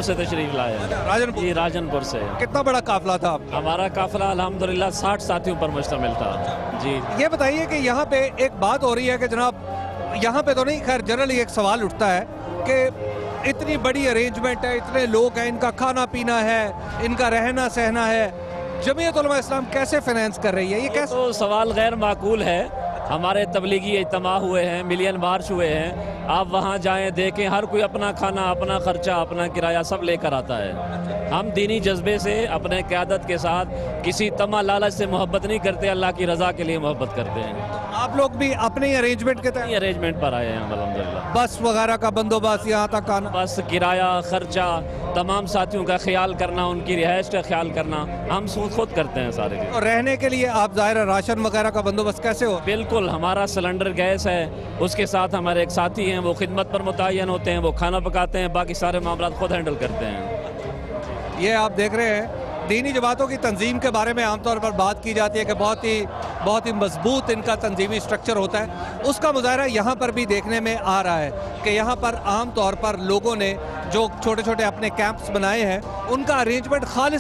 से तशरीफ लाए हैं। राजनपुर जी, राजनपुर से। कितना बड़ा काफिला था आपका? हमारा काफिला अल्हम्दुलिल्लाह 60 साथियों पर मुश्तमिल था। जी। ये बताइए कि यहाँ पे एक बात हो रही है कि जनाब यहाँ पे तो नहीं, खैर जनरली एक सवाल उठता है कि इतनी बड़ी अरेंजमेंट है, इतने लोग हैं, इनका खाना पीना है, इनका रहना सहना है, जमीयत उलमा इस्लाम कैसे फाइनेंस कर रही है? ये कैसे? तो सवाल गैर माकूल है। हमारे तबलीगी इज्तिमा हुए हैं, मिलियन मार्च हुए हैं। आप वहाँ जाएं, देखें, हर कोई अपना खाना, अपना खर्चा, अपना किराया सब लेकर आता है। हम दीनी जज्बे से, अपने क़यादत के साथ, किसी तमा लालच से मोहब्बत नहीं करते, अल्लाह की रज़ा के लिए मोहब्बत करते हैं। आप लोग भी अपने ही अरेंजमेंट के तहत अरेंजमेंट पर आए हैं अल्हम्दुलिल्लाह। बस वगैरह का बंदोबस्त, यहाँ तक आना, बस किराया, खर्चा, तमाम साथियों का ख्याल करना, उनकी रिहाइश का ख्याल करना, हम खुद करते हैं सारे चीज़। और रहने के लिए आप ज़ाहिर है राशन वगैरह का बंदोबस्त कैसे हो? बिल्कुल, हमारा सिलेंडर गैस है, उसके साथ हमारे एक साथी हैं, वो खिदमत पर मुतय्यन होते हैं, वो खाना पकाते हैं, बाकी सारे मामला खुद हैंडल करते हैं। ये आप देख रहे हैं दीनी जमातों की तंजीम के बारे में आमतौर पर बात की जाती है कि बहुत ही मजबूत इनका तंजीमी स्ट्रक्चर होता है। उसका मुजाहरा यहाँ पर भी देखने में आ रहा है कि यहाँ पर आम तौर पर लोगों ने जो छोटे छोटे अपने कैंप्स बनाए हैं, उनका अरेंजमेंट खालिस